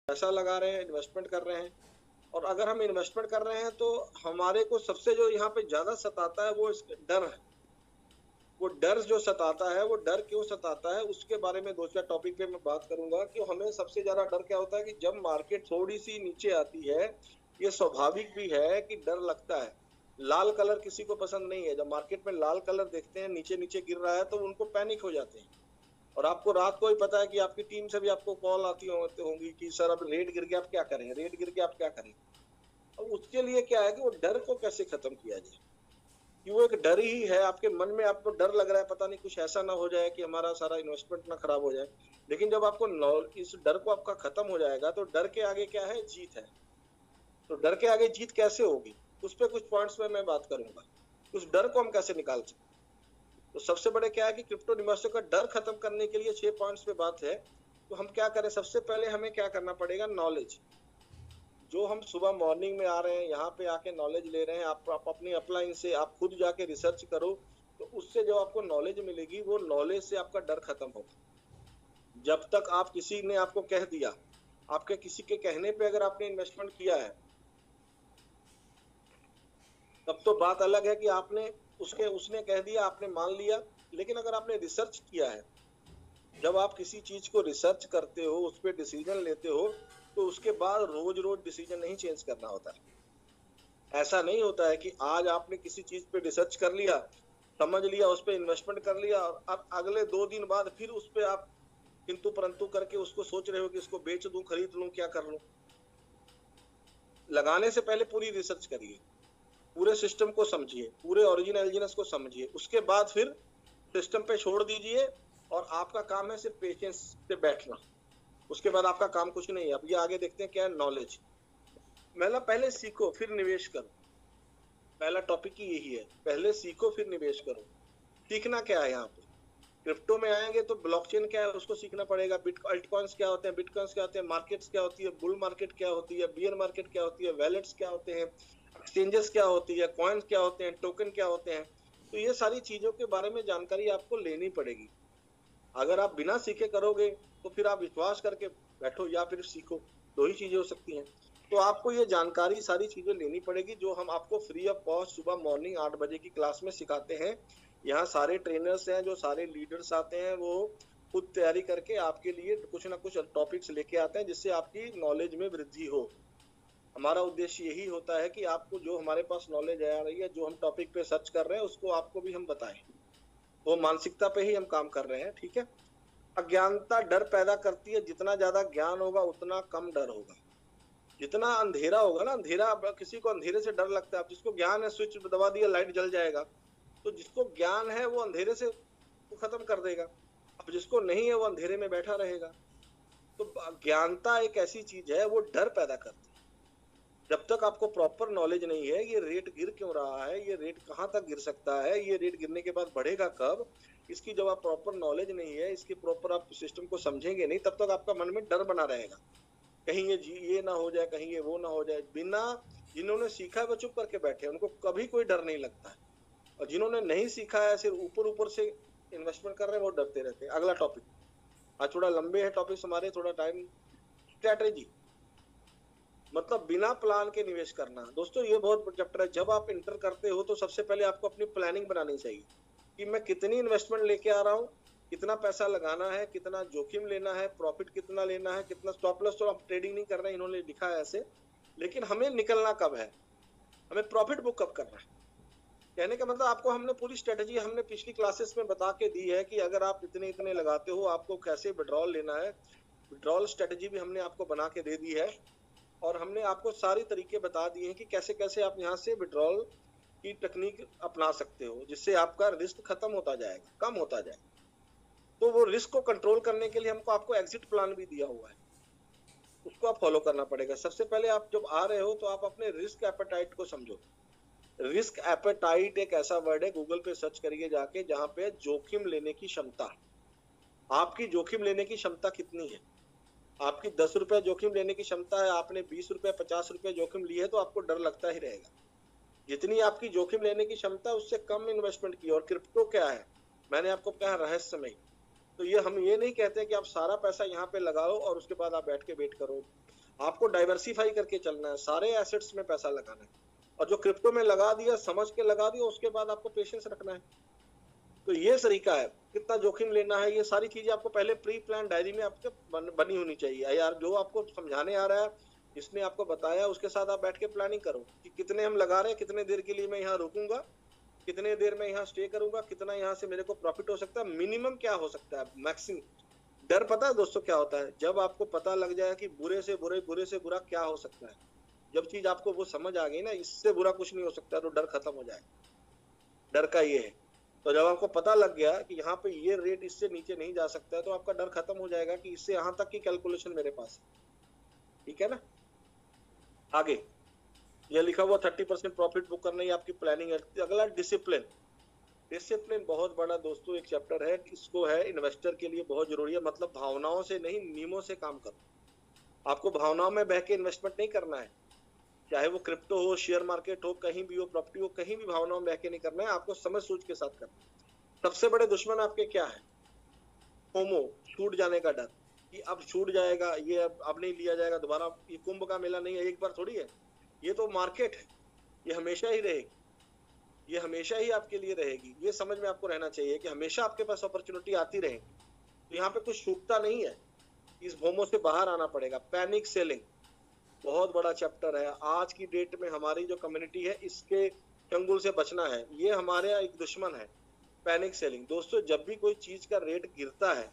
पैसा लगा रहे हैं, इन्वेस्टमेंट कर रहे हैं। और अगर हम इन्वेस्टमेंट कर रहे हैं तो हमारे को सबसे जो यहाँ पे ज़्यादा सताता है वो डर है। वो डर जो सताता है, वो डर क्यों सताता है, उसके बारे में 2-4 टॉपिक पे मैं बात करूँगा कि हमें सबसे ज़्यादा डर क्या होता है कि जब मार्केट थोड़ी-सी नीचे आती है, ये स्वाभाविक भी है कि डर लगता है। लाल कलर किसी को पसंद नहीं है, जब मार्केट में लाल कलर देखते हैं, नीचे-नीचे गिर रहा है तो उनको पैनिक हो जाते हैं। और आपको रात को ही पता है कि आपकी टीम से भी आपको कॉल आती होंगी कि सर अब रेट गिर गया, अब क्या करें? रेट गिर गया, अब क्या करें? अब उसके लिए क्या है कि वो डर को कैसे खत्म किया जाए? कि वो एक डर ही है, आपके मन में आपको डर लग रहा है, पता नहीं कुछ ऐसा ना हो जाए कि हमारा सारा इन्वेस्टमेंट ना खराब हो जाए। लेकिन जब आपको नॉ इस डर को आपका खत्म हो जाएगा, तो डर के आगे क्या है? जीत है। तो डर के आगे जीत कैसे होगी? उस पे कुछ पॉइंट्स पे मैं बात करूँगा। उस डर को हम कैसे निकाल सकते हैं? तो सबसे बड़े क्या है कि क्रिप्टो निवेशकों का डर खत्म करने के लिए 6 पॉइंट्स पे बात है। तो हम क्या करें? सबसे पहले हमें क्या करना पड़ेगा? नॉलेज। जो हम सुबह मॉर्निंग में आ रहे हैं, यहाँ पे आके नॉलेज ले रहे हैं, आप अपनी अपलाइन से आप खुद जाके रिसर्च करो, तो उससे जो आपको नॉलेज मिलेगी, वो नॉलेज से आपका डर खत्म होगा। जब तक आप किसी ने आपको कह दिया, आपके किसी के कहने पे अगर आपने इन्वेस्टमेंट किया है, तब तो बात अलग है कि आपने उसने कह दिया, आपने मान लिया। लेकिन अगर आपने रिसर्च किया है, जब आप किसी चीज को रिसर्च करते हो, उस पे डिसीजन लेते हो, तो उसके बाद रोज-रोज डिसीजन नहीं चेंज करना होता है। ऐसा नहीं होता है कि आज आपने किसी चीज पे रिसर्च कर लिया, समझ लिया, उस पे इन्वेस्टमेंट कर लिया और अब अगले 2 दिन बाद फिर उस पे आप किंतु परंतु करके उसको सोच रहे हो कि इसको बेच दूं, खरीद लूं, क्या कर लूं। लगाने से पहले पूरी रिसर्च करिए, पूरे सिस्टम को समझिए, पूरे ओरिजिन एलिजिनस को समझिए, उसके बाद फिर सिस्टम पे छोड़ दीजिए। और आपका काम है सिर्फ पेशेंस से बैठना। उसके बाद आपका काम कुछ नहीं है। अब ये आगे देखते हैं क्या है? नॉलेज। मतलब पहले सीखो फिर निवेश करो। पहला टॉपिक ही यही है, पहले सीखो फिर निवेश करो। सीखना क्या है यहाँ पे? क्रिप्टो में आएंगे तो ब्लॉकचेन क्या है उसको सीखना पड़ेगा, अल्टकॉइंस क्या होते हैं, बिटकॉइंस क्या होते हैं, मार्केट्स क्या होती है, बुल मार्केट क्या होती है, बियर मार्केट क्या होती है, वैलेट्स क्या होते हैं, एक्सचेंजेस क्या होती है, कॉइन्स क्या होते हैं, टोकन क्या होते हैं। तो ये सारी चीजों के बारे में जानकारी आपको लेनी पड़ेगी। अगर आप बिना सीखे करोगे तो फिर आप विश्वास करके बैठो या फिर सीखो, दो ही चीजें हो सकती हैं। तो आपको ये जानकारी सारी चीजें लेनी पड़ेगी जो हम आपको फ्री ऑफ कॉस्ट सुबह मॉर्निंग 8 बजे की क्लास में सिखाते हैं। यहाँ सारे ट्रेनर्स हैं, जो सारे लीडर्स आते हैं, वो खुद तैयारी करके आपके लिए कुछ ना कुछ टॉपिक्स लेके आते हैं जिससे आपकी नॉलेज में वृद्धि हो। हमारा उद्देश्य यही होता है कि आपको जो हमारे पास नॉलेज आ रही है, जो हम टॉपिक पे सर्च कर रहे हैं, उसको आपको भी हम बताएं। वो मानसिकता पे ही हम काम कर रहे हैं, ठीक है। अज्ञानता डर पैदा करती है, जितना ज्यादा ज्ञान होगा उतना कम डर होगा। जितना अंधेरा होगा ना, अंधेरा, किसी को अंधेरे से डर लगता है। अब जिसको ज्ञान है, स्विच दबा दिया लाइट जल जाएगा। तो जिसको ज्ञान है वो अंधेरे से वो खत्म कर देगा। अब जिसको नहीं है वो अंधेरे में बैठा रहेगा। तो ज्ञानता एक ऐसी चीज है, वो डर पैदा करती है। जब तक आपको प्रॉपर नॉलेज नहीं है, ये रेट गिर क्यों रहा है, ये रेट कहाँ तक गिर सकता है, ये रेट गिरने के बाद बढ़ेगा कब, इसकी जब आप प्रॉपर नॉलेज नहीं है, इसकी प्रॉपर आप सिस्टम को समझेंगे नहीं, तब तक आपका मन में डर बना रहेगा। कहीं ये ना हो जाए, कहीं ये वो ना हो जाए। बिना जिन्होंने सीखा है वो चुप करके बैठे, उनको कभी कोई डर नहीं लगता है। और जिन्होंने नहीं सीखा है, सिर्फ ऊपर ऊपर से इन्वेस्टमेंट कर रहे हैं, वो डरते रहते हैं। अगला टॉपिक, आज थोड़ा लंबे है टॉपिक हमारे, थोड़ा टाइम। स्ट्रेटेजी, मतलब बिना प्लान के निवेश करना। दोस्तों ये बहुत चैप्टर है। जब आप इंटर करते हो तो सबसे पहले आपको अपनी प्लानिंग बनानी चाहिए कि मैं कितनी इन्वेस्टमेंट लेके आ रहा हूँ, कितना पैसा लगाना है, कितना जोखिम लेना है, प्रॉफिट कितना लेना है, कितना स्टॉप लॉस। तो आप ट्रेडिंग नहीं कर रहे हैं, इन्होंने लिखा है ऐसे। लेकिन हमें निकलना कब है, हमें प्रॉफिट बुक कब करना है। कहने का मतलब आपको हमने पूरी स्ट्रेटेजी हमने पिछली क्लासेस में बता के दी है कि अगर आप इतने इतने लगाते हो, आपको कैसे विड्रॉल लेना है। विड्रॉल स्ट्रेटेजी भी हमने आपको बना के दे दी है। और हमने आपको सारे तरीके बता दिए हैं कि कैसे कैसे आप यहाँ से विड्रॉल की टेक्निक अपना सकते हो, जिससे आपका रिस्क खत्म होता जाएगा, कम होता जाएगा। तो वो रिस्क को कंट्रोल करने के लिए हमको आपको एग्जिट प्लान भी दिया हुआ है, उसको आप फॉलो करना पड़ेगा। सबसे पहले आप जब आ रहे हो तो आप अपने रिस्क एपेटाइट को समझो। रिस्क एपेटाइट एक ऐसा वर्ड है, गूगल पे सर्च करिए जाके, जहां पे जोखिम लेने की क्षमता। आपकी जोखिम लेने की क्षमता कितनी है? आपकी 10 रुपए जोखिम लेने की क्षमता है, आपने 20 रुपए 50 रुपए जोखिम ली है, तो आपको डर लगता ही रहेगा। जितनी आपकी जोखिम लेने की क्षमता, उससे कम इन्वेस्टमेंट की। और क्रिप्टो क्या है, मैंने आपको कहा रहस्यमय। तो ये हम ये नहीं कहते कि आप सारा पैसा यहाँ पे लगाओ और उसके बाद आप बैठ के वेट करो। आपको डाइवर्सिफाई करके चलना है, सारे एसेट्स में पैसा लगाना है, और जो क्रिप्टो में लगा दिया समझ के लगा दिया, उसके बाद आपको पेशेंस रखना है। तो ये तरीका है, कितना जोखिम लेना है, ये सारी चीजें आपको पहले प्री प्लान डायरी में आपके बनी होनी चाहिए यार। जो आपको समझाने आ रहा है, जिसने आपको बताया, उसके साथ आप बैठ के प्लानिंग करो कि कितने हम लगा रहे हैं, कितने देर के लिए मैं यहाँ रुकूंगा, कितने देर में यहाँ स्टे करूंगा, कितना यहाँ से मेरे को प्रॉफिट हो सकता है, मिनिमम क्या हो सकता है, मैक्सिमम। डर पता है दोस्तों क्या होता है? जब आपको पता लग जाए कि बुरे से बुरा क्या हो सकता है, जब चीज आपको वो समझ आ गई ना, इससे बुरा कुछ नहीं हो सकता, तो डर खत्म हो जाएगा। डर का ये है। तो जब आपको पता लग गया कि यहाँ पे ये रेट इससे नीचे नहीं जा सकता है, तो आपका डर खत्म हो जाएगा कि इससे यहाँ तक की कैलकुलेशन मेरे पास है। ठीक है ना? आगे ये लिखा हुआ 30% प्रॉफिट बुक करना ही आपकी प्लानिंग है। अगला डिसिप्लिन। डिसिप्लिन बहुत बड़ा दोस्तों एक चैप्टर है, इसको है इन्वेस्टर के लिए बहुत जरूरी है। मतलब भावनाओं से नहीं, नियमों से काम करो। आपको भावनाओं में बह के इन्वेस्टमेंट नहीं करना है, चाहे वो क्रिप्टो हो, शेयर मार्केट हो, कहीं भी हो, प्रॉपर्टी हो, कहीं भी भावनाओं में बह के नहीं करना है, आपको समझ सोच के साथ करना है। सबसे बड़े दुश्मन आपके क्या है? फोमो, छूट जाने का डर, कि अब छूट जाएगा, ये अब नहीं लिया जाएगा दोबारा। ये कुंभ का मेला नहीं है, एक बार थोड़ी है, ये तो मार्केट है, ये हमेशा ही रहेगी, ये हमेशा ही आपके लिए रहेगी। ये समझ में आपको रहना चाहिए कि हमेशा आपके पास अपॉर्चुनिटी आती रहेगी। तो यहाँ पे कुछ छूटता नहीं है, इस फोमो से बाहर आना पड़ेगा। पैनिक सेलिंग बहुत बड़ा चैप्टर है। आज की डेट में हमारी जो कम्युनिटी है, इसके चंगुल से बचना है, ये हमारे एक दुश्मन है, पैनिक सेलिंग। दोस्तों जब भी कोई चीज का रेट गिरता है,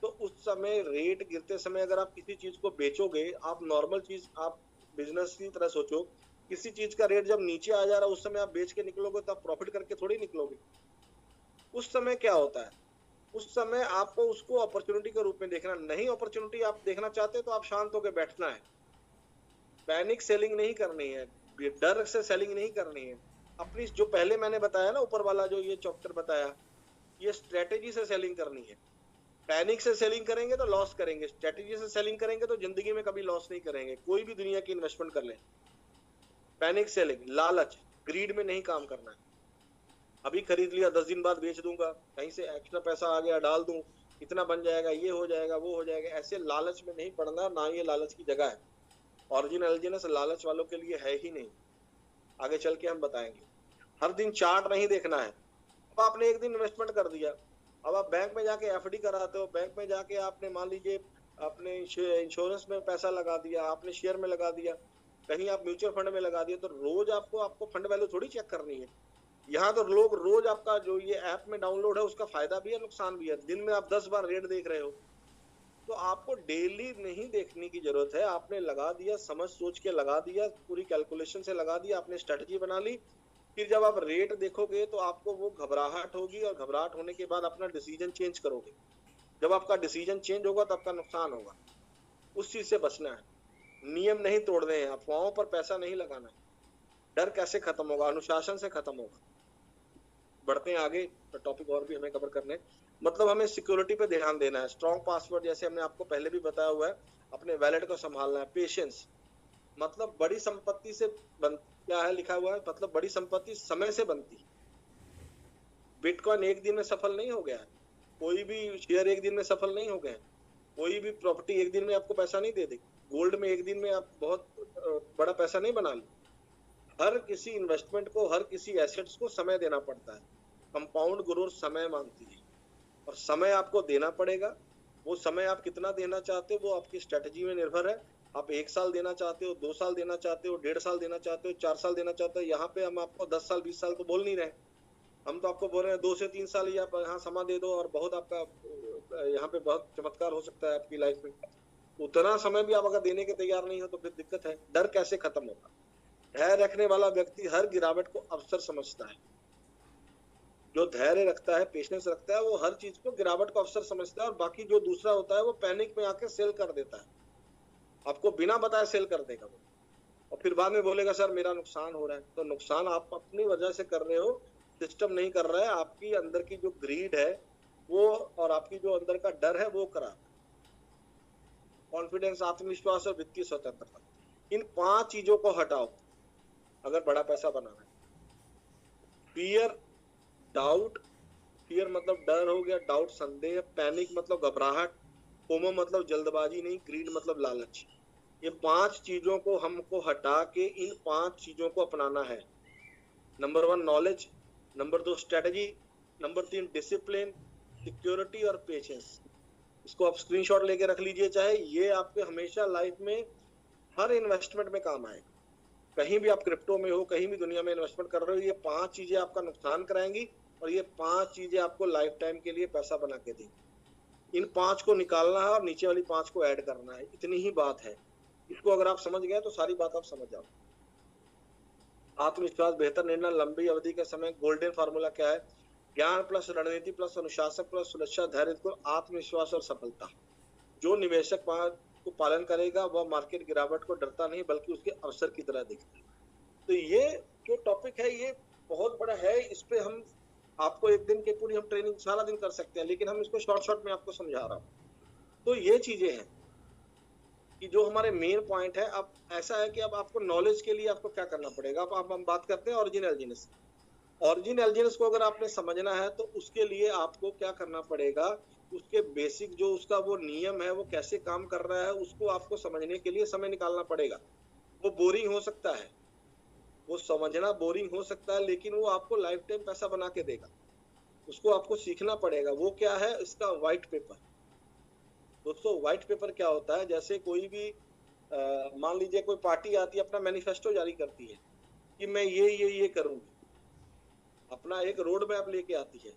तो उस समय रेट गिरते समय अगर आप किसी चीज को बेचोगे, आप नॉर्मल चीज, आप बिजनेस की तरह सोचो, किसी चीज का रेट जब नीचे आ जा रहा है, उस समय आप बेच के निकलोगे तो आप प्रॉफिट करके थोड़ी निकलोगे। उस समय क्या होता है? उस समय आपको उसको अपॉर्चुनिटी के रूप में देखना। नहीं अपॉर्चुनिटी आप देखना चाहते हो तो आप शांत होकर बैठना है। पैनिक सेलिंग नहीं करनी है, डर से सेलिंग नहीं करनी है। अपनी जो पहले मैंने बताया ना, ऊपर वाला जो ये चैप्टर बताया, ये स्ट्रेटेजी से सेलिंग करनी है। पैनिक से सेलिंग करेंगे तो लॉस करेंगे, स्ट्रेटेजी से सेलिंग करेंगे तो जिंदगी में कभी लॉस नहीं करेंगे। कोई भी दुनिया की इन्वेस्टमेंट कर ले, पैनिक सेलिंग, लालच, ग्रीड में नहीं काम करना है। अभी खरीद लिया, 10 दिन बाद बेच दूंगा, कहीं से एक्स्ट्रा पैसा आ गया डाल दूं, इतना बन जाएगा, ये हो जाएगा, वो हो जाएगा, ऐसे लालच में नहीं पड़ना, ना ये लालच की जगह है। ओरिजिनल लालच वालों के लिए है ही नहीं, आगे चल के हम बताएंगे। हर दिन चार्ट नहीं देखना है। अब आपने एक दिन इन्वेस्टमेंट कर दिया, अब आप बैंक में जाके एफडी कराते हो, बैंक में जाके आपने मान लीजिए आपने इंश्योरेंस में पैसा लगा दिया, आपने शेयर में लगा दिया, कहीं आप म्यूचुअल फंड में लगा दिया, तो रोज आपको फंड वैल्यू थोड़ी चेक करनी है। यहाँ तो लोग रोज आपका जो ये ऐप में डाउनलोड है, उसका फायदा भी है, नुकसान भी है। दिन में आप 10 बार रेट देख रहे हो, तो आपको डेली नहीं देखने की जरूरत है। आपने लगा दिया, समझ सोच के लगा दिया, पूरी कैलकुलेशन से लगा दिया, आपने स्ट्रेटजी बना ली। फिर जब आप रेट देखोगे तो आपको वो घबराहट होगी, और घबराहट होने के बाद अपना डिसीजन चेंज करोगे। जब आपका डिसीजन चेंज होगा तो आपका नुकसान होगा। उस चीज से बचना है। नियम नहीं तोड़ने हैं, अफवाहों पर पैसा नहीं लगाना है। डर कैसे खत्म होगा? अनुशासन से खत्म होगा। बढ़ते हैं आगे, तो टॉपिक और भी हमें कवर करने। मतलब हमें सिक्योरिटी पे ध्यान देना है। स्ट्रॉन्ग पासवर्ड, जैसे हमने आपको पहले भी बताया हुआ है, अपने वैलेट को संभालना है। पेशेंस, मतलब बड़ी संपत्ति से क्या है लिखा हुआ है, मतलब बड़ी संपत्ति समय से बनती है। बिटकॉइन एक दिन में सफल नहीं हो गया है, कोई भी शेयर एक दिन में सफल नहीं हो गए, कोई भी प्रॉपर्टी एक दिन में आपको पैसा नहीं दे देगी, गोल्ड में एक दिन में आप बहुत बड़ा पैसा नहीं बना लो। हर किसी इन्वेस्टमेंट को, हर किसी एसेट्स को समय देना पड़ता है। कंपाउंड ग्रोथ समय मांगती है, और समय आपको देना पड़ेगा। वो समय आप कितना देना चाहते हो वो आपकी स्ट्रेटजी में निर्भर है। आप 1 साल देना चाहते हो, 2 साल देना चाहते हो, 1.5 साल देना चाहते हो, 4 साल देना चाहते हो। यहाँ पे हम आपको 10 साल 20 साल तो बोल नहीं रहे, हम तो आपको बोल रहे हैं 2 से 3 साल ही आप यहाँ समय दे दो, और बहुत आपका यहाँ पे बहुत चमत्कार हो सकता है आपकी लाइफ में। उतना समय भी आप अगर देने के तैयार नहीं हो तो फिर दिक्कत है। डर कैसे खत्म होगा? धैर्य रखने वाला व्यक्ति हर गिरावट को अवसर समझता है। जो धैर्य रखता है, पेशेंस रखता है, वो हर चीज को गिरावट को अवसर समझता है। और बाकी जो दूसरा होता है वो पैनिक में आके सेल कर देता है, आपको बिना बताए सेल कर देगा वो, और फिर बाद में बोलेगा सर मेरा नुकसान हो रहा है। तो नुकसान आप अपनी वजह से कर रहे हो, सिस्टम नहीं कर रहा है। आपकी अंदर की जो ग्रीड है वो, और आपकी जो अंदर का डर है वो करा। कॉन्फिडेंस, आत्मविश्वास और वित्तीय स्वतंत्रता, इन 5 चीजों को हटाओ अगर बड़ा पैसा बनाना है। फियर, डाउट, फियर मतलब डर हो गया, डाउट संदेह, पैनिक मतलब घबराहट, फोमो मतलब जल्दबाजी नहीं, ग्रीड मतलब लालच। ये 5 चीजों को हमको हटा के इन 5 चीजों को अपनाना है। Number 1 knowledge, number 2 strategy, number 3 discipline, security और पेशेंस। इसको आप स्क्रीनशॉट लेके रख लीजिए, चाहे ये आपके हमेशा लाइफ में हर इन्वेस्टमेंट में काम आएगा। कहीं भी आप क्रिप्टो में हो, कहीं भी दुनिया में इन्वेस्टमेंट कर रहे हो, ये 5 चीजें आपका नुकसान कराएंगी और ये 5 चीजें आपको लाइफ टाइम के लिए पैसा बना के देंगी। इन 5 को निकालना है और नीचे वाली 5 को ऐड करना है, इतनी ही बात है। इसको अगर आप समझ गए तो सारी बात आप समझ जाओ। आत्मविश्वास, बेहतर निर्णय, लंबी अवधि के समय, गोल्डन फार्मूला क्या है? ज्ञान प्लस रणनीति प्लस अनुशासन प्लस सुरक्षा, धैर्य को आत्मविश्वास और सफलता। जो निवेशक को पालन करेगा वह मार्केट गिरावट को डरता नहीं बल्कि उसके अवसर की तरह देखता है। तो ये जो टॉपिक है ये बहुत बड़ा है, इस पे हम आपको एक दिन की पूरी हम ट्रेनिंग सारा दिन कर सकते हैं, लेकिन हम इसको शॉर्ट में आपको समझा रहा हूँ। तो ये चीजें हैं कि जो हमारे मेन पॉइंट है। अब ऐसा है कि अब आपको नॉलेज के लिए आपको क्या करना पड़ेगा। अब हम बात करते हैं ओरिजिन एल्जीनस। ओरिजिन एल्जीनस को अगर आपने समझना है तो उसके लिए आपको क्या करना पड़ेगा, उसके बेसिक जो उसका वो नियम है वो कैसे काम कर रहा है उसको आपको समझने के लिए समय निकालना पड़ेगा। वो बोरिंग हो सकता है, वो समझना बोरिंग हो सकता है, लेकिन वो आपको लाइफ टाइम पैसा बना के देगा। उसको आपको सीखना पड़ेगा। वो क्या है? इसका व्हाइट पेपर। दोस्तों व्हाइट पेपर क्या होता है? जैसे कोई भी मान लीजिए कोई पार्टी आती है, अपना मैनिफेस्टो जारी करती है कि मैं ये करूंगी, अपना एक रोड मैप लेके आती है।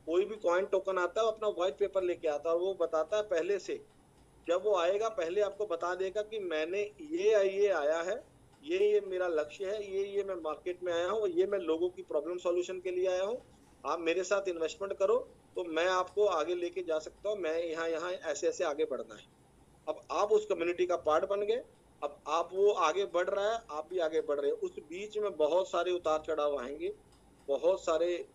कोई भी कॉइन टोकन आता है अपना व्हाइट पेपर लेके आता है और वो बताता है पहले से। जब वो आएगा पहले आपको बता देगा कि मैंने ये आया है, ये मेरा लक्ष्य है, ये मैं मार्केट में आया हूँ, ये मैं लोगों की प्रॉब्लम सॉल्यूशन के लिए आया हूँ। आप मेरे साथ इन्वेस्टमेंट करो तो मैं आपको आगे लेके जा सकता हूँ, मैं यहाँ ऐसे आगे बढ़ना है। अब आप उस कम्युनिटी का पार्ट बन गए। अब आप वो आगे बढ़ रहा है, आप भी आगे बढ़ रहे हैं। उस बीच में बहुत सारे उतार चढ़ाव आएंगे, बहुत सारे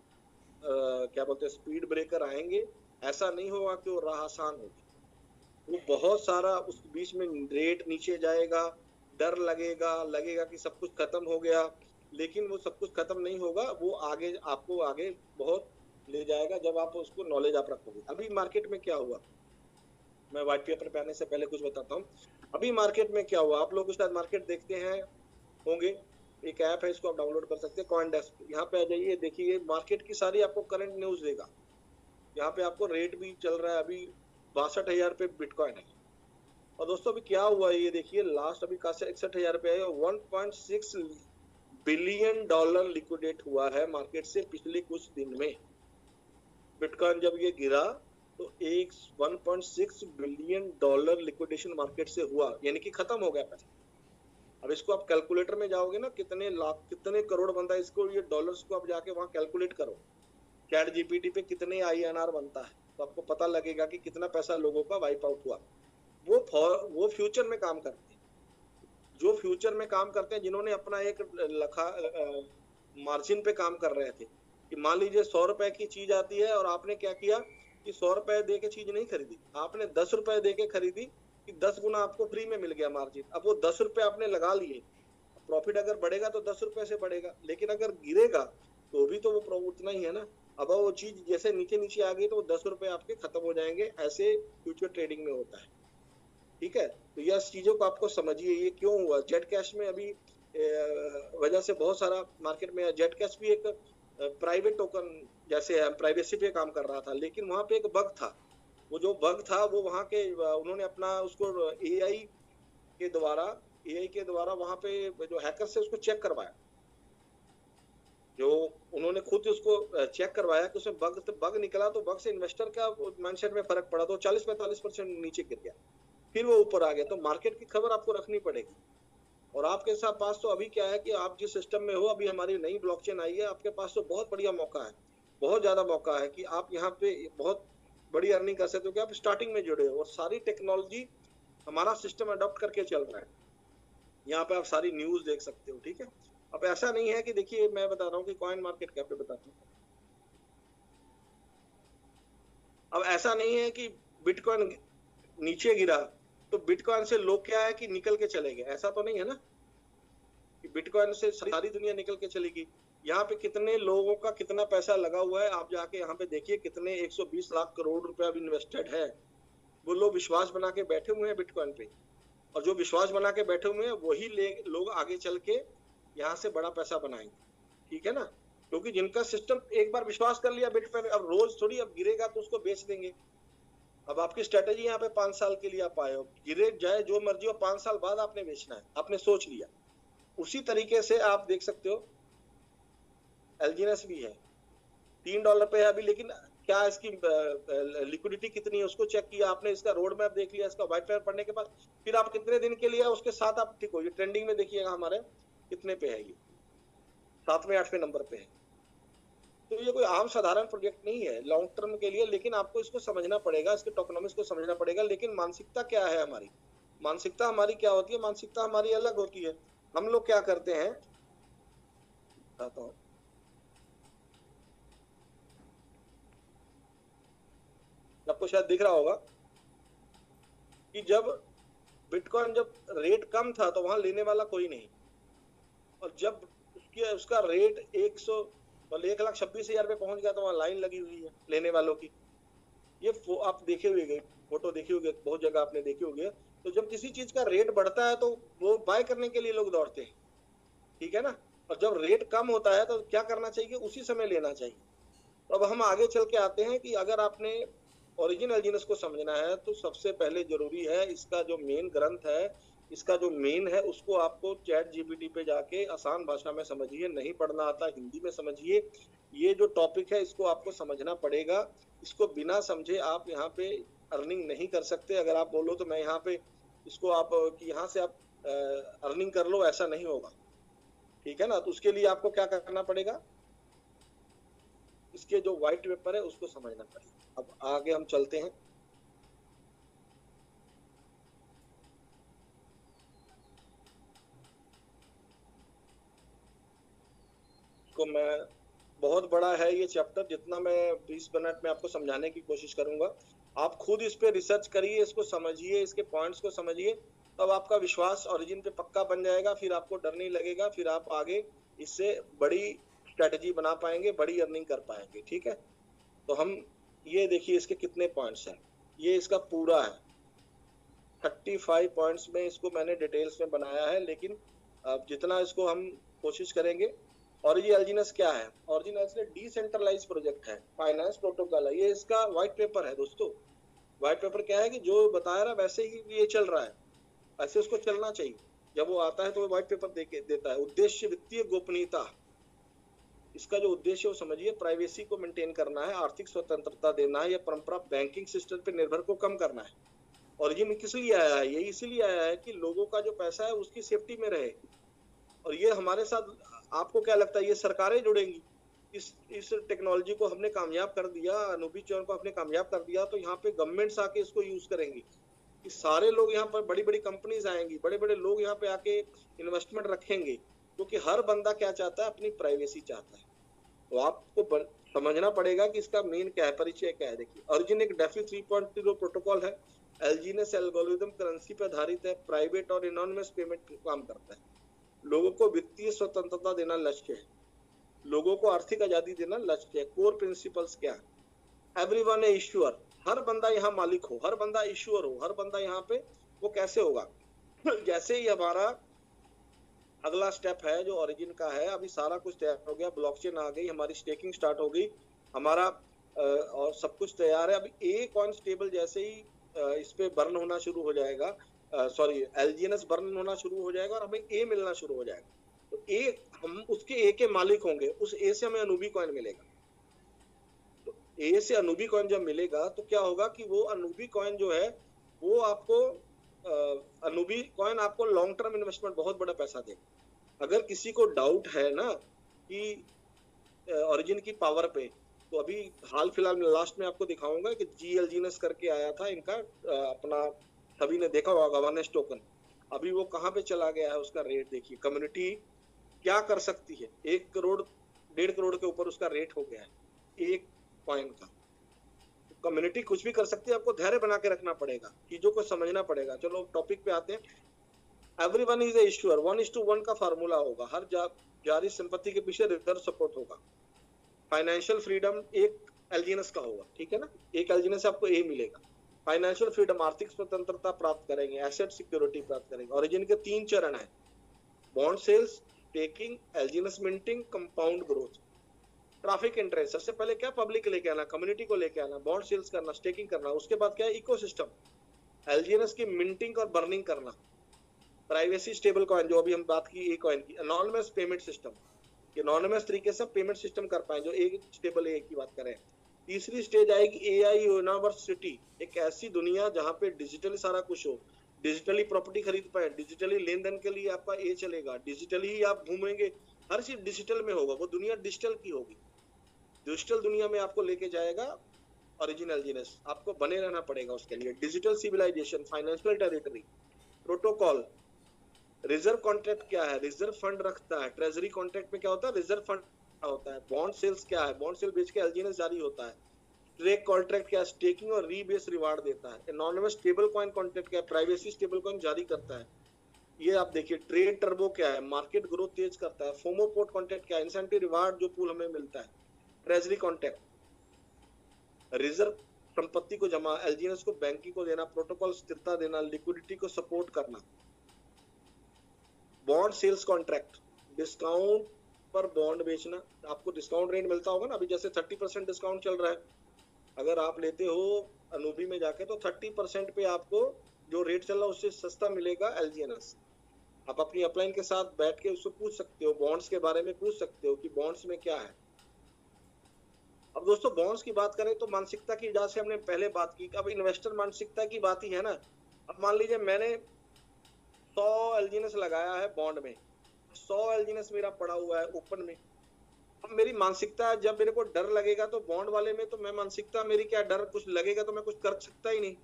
क्या बोलते हैं स्पीड ब्रेकर आएंगे। ऐसा नहीं होगा कि वो राह आसान होगी। वो बहुत सारा उस बीच में रेट नीचे जाएगा, डर लगेगा कि सब कुछ खत्म हो गया, लेकिन वो सब कुछ खत्म नहीं होगा। वो आगे आपको आगे बहुत ले जाएगा जब आप उसको नॉलेज आप रखोगे। अभी मार्केट में क्या हुआ, मैं व्हाइट पेपर पे आने से पहले कुछ बताता हूँ। अभी मार्केट में क्या हुआ, आप लोग शायद मार्केट देखते हैं होंगे, एक ऐप है, इसको आप डाउनलोड कर सकते हैं, कॉइनडेस्क। यहाँ पे आ जाइए, देखिए मार्केट की सारी आपको करंट न्यूज देगा। यहाँ पे आपको रेट भी चल रहा है, अभी 62,000 पे बिटकॉइन है। और दोस्तों अभी क्या हुआ ये देखिए, लास्ट अभी का 61,000 पे है। 1.6 बिलियन डॉलर लिक्विडेट हुआ है मार्केट से पिछले कुछ दिन में। बिटकॉइन जब ये गिरा तो 1.6 बिलियन डॉलर लिक्विडेशन मार्केट से हुआ, यानी कि खत्म हो गया पैसा। अब इसको आप कैलकुलेटर में जाओगे ना, कितने लाख कितने करोड़ बनता है, इसको ये डॉलर्स को आप जाके वहां कैलकुलेट करो। चैट जीपीटी पे कितने INR बनता है तो आपको पता लगेगा कि कितना पैसा लोगों का वाइप आउट हुआ। वो फ्यूचर में काम करते हैं, जो फ्यूचर में काम करते हैं, जिन्होंने अपना एक मार्जिन पे काम कर रहे थे कि मान लीजिए 100 रुपए की चीज आती है और आपने क्या किया कि 100 रुपए दे के चीज नहीं खरीदी, आपने 10 रुपए दे के खरीदी कि 10 गुना आपको फ्री में मिल गया मार्जिन। अब वो 10 रुपए आपने लगा लिए, प्रॉफिट अगर बढ़ेगा तो 10 रुपए से बढ़ेगा, लेकिन अगर गिरेगा तो भी तो वो उतना ही है ना। अब वो चीज जैसे नीचे आ गई तो 10 रुपए आपके खत्म हो जाएंगे। ऐसे फ्यूचर ट्रेडिंग में होता है, ठीक है। तो यह चीजों को आपको समझिए, ये क्यों हुआ। जेड कैश में अभी वजह से बहुत सारा मार्केट में, जेड कैश भी एक प्राइवेट टोकन जैसे प्राइवेसी पे काम कर रहा था, लेकिन वहां पे एक बग था। वो जो बग था वो वहां के उन्होंने अपना उसको एआई के द्वारा वहां पे जो हैकर से उसको चेक करवाया, जो उन्होंने खुद उसको चेक करवाया कि उसमें बग निकला, तो बग से इन्वेस्टर का माइंडसेट में फर्क पड़ा, तो 40-45% नीचे गिर गया, फिर वो ऊपर आ गया। तो मार्केट की खबर आपको रखनी पड़ेगी। और आपके साथ पास तो अभी क्या है कि आप जिस सिस्टम में हो, अभी हमारी नई ब्लॉकचेन आई है, आपके पास तो बहुत बढ़िया मौका है, बहुत ज्यादा मौका है कि आप यहाँ पे बहुत बड़ी अर्निंग कर सकते हो कि आप स्टार्टिंग में जुड़े हो और सारी टेक्नोलॉजी हमारा सिस्टम अडॉप्ट करके चल रहा है। यहाँ पे आप सारी न्यूज देख सकते हो, ठीक है। अब ऐसा नहीं है कि देखिए मैं बता रहा हूँ कि कॉइन मार्केट कैप पे बताता हूँ, अब ऐसा नहीं है कि बिटकॉइन नीचे गिरा तो बिटकॉइन से लोग क्या है कि निकल के चले गए, ऐसा तो नहीं है ना कि बिटकॉइन से सारी दुनिया निकल के चलेगी। यहाँ पे कितने लोगों का कितना पैसा लगा हुआ है, आप जाके यहाँ पे देखिए कितने 120 लाख करोड़ रुपया भी इन्वेस्टेड है। वो लोग विश्वास बना के बैठे हुए हैं बिटकॉइन पे। और जो विश्वास बना के बैठे हुए हैं वही लोग आगे चल के यहाँ से बड़ा पैसा बनाएंगे, ठीक है ना। क्योंकि जिनका सिस्टम एक बार विश्वास कर लिया बिट पर, अब रोज थोड़ी अब गिरेगा तो उसको बेच देंगे। अब आपकी स्ट्रेटेजी यहाँ पे 5 साल के लिए आप आए हो, गिरे जाए जो मर्जी हो, 5 साल बाद आपने बेचना है, आपने सोच लिया। उसी तरीके से आप देख सकते हो एलजीएनएस भी है, $3 पे है अभी, लेकिन क्या इसकी लिक्विडिटी कितनी है उसको चेक किया आपने, इसका रोड मैप देख लिया, इसका व्हाइट पेपर पढ़ने के बाद फिर आप कितने दिन के लिए उसके साथ आप ठीक हो। ये ट्रेंडिंग में देखिएगा हमारे कितने पे है, ये 7वें 8वें नंबर पे है। तो ये कोई आम साधारण प्रोजेक्ट नहीं है लॉन्ग टर्म के लिए, लेकिन आपको इसको समझना पड़ेगा, इसके टोकनोमिक्स को समझना पड़ेगा। लेकिन मानसिकता क्या है हमारी, मानसिकता हमारी क्या होती है, मानसिकता हमारी अलग होती है। हम लोग क्या करते हैं, बताता हूँ, आपको शायद दिख रहा होगा कि जब बिटकॉइन जब रेट कम था तो वहां लेने वाला कोई नहीं, और जब उसका रेट 1,26,000 पे पहुंच गया तो वहां लाइन लगी हुई है लेने वालों की। ये आप देखे हुए फोटो देखे होंगे, बहुत जगह आपने देखे होंगे। तो जब किसी चीज का रेट बढ़ता है तो वो बाय करने के लिए लोग दौड़ते हैं, ठीक है ना। और जब रेट कम होता है तो क्या करना चाहिए, उसी समय लेना चाहिए। तो अब हम आगे चल के आते हैं कि अगर आपने ओरिजिन एलजीएनएस को समझना है तो सबसे पहले जरूरी है इसका जो मेन ग्रंथ है, इसका जो मेन है उसको आपको चैट जीपीटी पे जाके आसान भाषा में समझिए, नहीं पढ़ना आता हिंदी में समझिए। ये जो टॉपिक है इसको आपको समझना पड़ेगा, इसको बिना समझे आप यहाँ पे अर्निंग नहीं कर सकते। अगर आप बोलो तो मैं यहाँ पे इसको आप कि यहाँ से आप अर्निंग कर लो, ऐसा नहीं होगा, ठीक है ना। तो उसके लिए आपको क्या करना पड़ेगा, इसके जो व्हाइट पेपर है उसको समझना पड़ेगा। अब आगे हम चलते हैं। को मैं बहुत बड़ा है ये चैप्टर, जितना मैं 20 मिनट में आपको समझाने की कोशिश करूंगा। आप खुद इस पे रिसर्च करिए, इसको समझिए, इसके पॉइंट्स को समझिए, तब आपका विश्वास ओरिजिन पे पक्का बन जाएगा। फिर आपको डर नहीं लगेगा, फिर आप आगे इससे बड़ी स्ट्रेटेजी बना पाएंगे, बड़ी अर्निंग कर पाएंगे, ठीक है। तो हम ये देखिए इसके कितने पॉइंट्स हैं, ये इसका पूरा है 35 पॉइंट्स में इसको मैंने डिटेल्स में बनाया है। लेकिन अब जितना इसको हम कोशिश करेंगे। ओरिजिन एलजीएनएस क्या है, ओरिजिन एलजीएनएस डिसेंट्रलाइज प्रोजेक्ट है, फाइनेंस प्रोटोकॉल है, ये इसका व्हाइट पेपर है दोस्तों। व्हाइट पेपर क्या है कि जो बताया रहा वैसे ही ये चल रहा है, ऐसे उसको चलना चाहिए। जब वो आता है तो वो व्हाइट पेपर देता है। उद्देश्य वित्तीय गोपनीयता, इसका जो उद्देश्य वो समझिए, प्राइवेसी को मेंटेन करना है, आर्थिक स्वतंत्रता देना है, या परंपरा बैंकिंग सिस्टम पे निर्भर को कम करना है। ओरिजिन किस लिए आया है, ये इसलिए आया है कि लोगों का जो पैसा है उसकी सेफ्टी में रहे। और ये हमारे साथ, आपको क्या लगता है ये सरकारें जुड़ेंगी, इस टेक्नोलॉजी को हमने कामयाब कर दिया, अनूबी चौन को हमने कामयाब कर दिया, तो यहाँ पे गवर्नमेंट्स आके इसको यूज करेंगी, कि सारे लोग यहाँ पर, बड़ी बड़ी कंपनीज आएंगी, बड़े बड़े लोग यहाँ पे आके इन्वेस्टमेंट रखेंगे, क्योंकि हर बंदा क्या चाहता है, अपनी प्राइवेसी चाहता है। तो आपको समझना पड़ेगा कि इसका मेन क्या है, परिचय क्या है। देखिए ओरिजिन एक डेफी 3.0 प्रोटोकॉल है, एलजीएनएस एल्गोरिथम करेंसी पर आधारित है, प्राइवेट और एनोनिमस पेमेंट काम करता है, लोगों को वित्तीय स्वतंत्रता देना लक्ष्य है, लोगों को आर्थिक आजादी देना लक्ष्य है। कोर प्रिंसिपल्स क्या है, एवरीवन ए इश्यूअर, हर बंदा यहाँ मालिक हो, हर बंदा इश्यूअर हो, हर बंदा यहाँ पे, वो कैसे होगा जैसे ही हमारा अगला स्टेप है जो ओरिजिन का है, अभी सारा कुछ तैयार हो गया, ब्लॉकचेन आ गई, हमारी स्टेकिंग स्टार्ट हो गई, हमारा और सब कुछ तैयार है। अभी ए कॉइन स्टेबल जैसे ही इस पे बर्न होना शुरू हो जाएगा, सॉरी एलजीएनएस बर्न होना शुरू हो जाएगा और हमें ए मिलना शुरू हो जाएगा, तो ए, हम उसके ए के मालिक होंगे, उस ए से हमें अनूबी कॉइन मिलेगा। तो ए से अनूबी कॉइन जब मिलेगा तो क्या होगा कि वो अनूबी कॉइन जो है वो आपको अनूबी कॉइन आपको लॉन्ग टर्म इन्वेस्टमेंट बहुत बड़ा पैसा देगा। अगर किसी को डाउट है ना कि ओरिजिन की पावर पे, तो अभी हाल फिलहाल में लास्ट में आपको दिखाऊंगा कि जीएलजीएनएस करके आया था इनका, अपना सभी ने देखा होगा गवर्नेंस टोकन, अभी वो कहाँ पे चला गया है, उसका रेट देखिए, कम्युनिटी क्या कर सकती है, 1 करोड़ 1.5 करोड़ के ऊपर उसका रेट हो गया है एक कॉइन का। कम्युनिटी कुछ भी कर सकती है, आपको धैर्य बना के रखना पड़ेगा, चीजों को समझना पड़ेगा। चलो टॉपिक पे आते हैं। एवरीवन इज ए इश्यूअर, 1:1 का फार्मूला होगा, हर जारी संपत्ति के पीछे रिजर्व सपोर्ट होगा। फाइनेंशियल फ्रीडम एक एलजीएनएस का होगा, ठीक है ना, एक एलजीएनएस से आपको ए मिलेगा। फाइनेंशियल फ्रीडम, आर्थिक स्वतंत्रता प्राप्त करेंगे, एसेट सिक्योरिटी प्राप्त करेंगे। ओरिजिन के 3 चरण है, bond sales, taking, LGNS minting, compound growth. Traffic interest, सबसे पहले क्या, पब्लिक लेके आना, कम्युनिटी को लेके आना, बॉन्ड सेल्स करना, स्टेकिंग करना। उसके बाद क्या है, इकोसिस्टम, एलजीएनएस की मिंटिंग और बर्निंग करना, प्राइवेसी स्टेबल कॉइन जो अभी हम बात की, ए कॉइन की, एनोनिमस पेमेंट सिस्टम, एनोनिमस तरीके से पेमेंट सिस्टम कर पाए जो एक स्टेबल ए की बात करें। तीसरी स्टेज आएगी एआई यूनिवर्सिटी, एक ऐसी दुनिया जहां पे डिजिटली सारा कुछ हो, डिजिटली प्रॉपर्टी खरीद पाए, डिजिटली लेन देन के लिए आपका ए चलेगा, डिजिटली ही आप घूमेंगे, हर चीज डिजिटल में होगा, वो दुनिया डिजिटल की होगी। डिजिटल दुनिया में आपको लेके जाएगा ओरिजिन एलजीएनएस, आपको बने रहना पड़ेगा उसके लिए। Digital civilisation, financial territory, protocol, reserve contract क्या है, रिजर्व फंड रखता है, ट्रेजरी कॉन्ट्रैक्ट में क्या होता है, रिजर्व फंड होता है। बॉन्ड सेल्स क्या है, बॉन्ड सेल बेच के एलजीएनएस जारी होता है। ट्रेक कॉन्ट्रैक्ट क्या है, स्टेकिंग और रीबेस रिवार्ड देता है। एनोनिमस स्टेबल कॉइन कॉन्ट्रैक्ट क्या है, प्राइवेसी स्टेबल कॉइन जारी करता है। ये आप देखिए, ट्रेड टर्बो क्या है, मार्केट ग्रोथ तेज करता है। फोमो पोर्ट कॉन्ट्रैक्ट क्या है, इंसेंटिव रिवार्ड जो पूल हमें मिलता है। ट्रेजरी कॉन्ट्रैक्ट, रिजर्व संपत्ति को जमा, एलजीएनएस को बैंकिंग को देना, प्रोटोकॉल स्थिरता देना, लिक्विडिटी को सपोर्ट करना। बॉन्ड सेल्स कॉन्ट्रैक्ट, डिस्काउंट पर बॉन्ड बेचना, आपको डिस्काउंट रेट मिलता होगा ना, अभी जैसे 30% डिस्काउंट चल रहा है, अगर आप लेते हो अनूबी में जाके तो 30% पे आपको जो रेट चल रहा है उससे सस्ता मिलेगा एलजीएनएस। आप अपनी अपलाइन के साथ बैठ के उससे पूछ सकते हो, बॉन्ड्स के बारे में पूछ सकते हो कि बॉन्ड्स में क्या है। अब दोस्तों बॉन्ड्स की बात करें तो मानसिकता की वजह से हमने पहले बात की, अब इन्वेस्टर मानसिकता की बात ही है ना। अब मान लीजिए मैंने 100 एलजीएनएस लगाया है बॉन्ड में, 100 एलजीएनएस मेरा पड़ा हुआ है ओपन में। अब मेरी मानसिकता, जब मेरे को डर लगेगा तो बॉन्ड वाले में तो मैं मानसिकता मेरी क्या, डर कुछ लगेगा तो मैं कुछ कर सकता ही नहीं,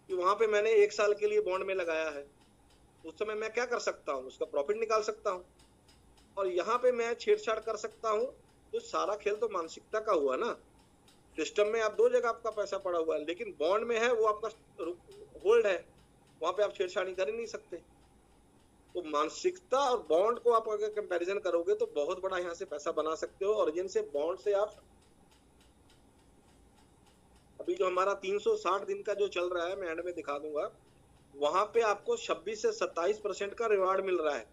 कि वहां पे मैंने 1 साल के लिए बॉन्ड में लगाया है, उस समय मैं क्या कर सकता हूँ, उसका प्रॉफिट निकाल सकता हूँ। और यहाँ पे मैं छेड़छाड़ कर सकता हूँ, तो सारा खेल तो मानसिकता का हुआ ना। सिस्टम में आप 2 जगह आपका पैसा पड़ा हुआ है, लेकिन बॉन्ड में है वो आपका होल्ड है, वहां पे आप छेड़छाड़ी कर ही नहीं सकते। तो मानसिकता और बॉन्ड को आप अगर कंपैरिजन करोगे तो बहुत बड़ा यहाँ से पैसा बना सकते हो। ओरिजिन से बॉन्ड से आप, अभी जो हमारा 360 दिन का जो चल रहा है, मैं एंड में दिखा दूंगा, वहां पे आपको 26 से 27% का रिवार्ड मिल रहा है।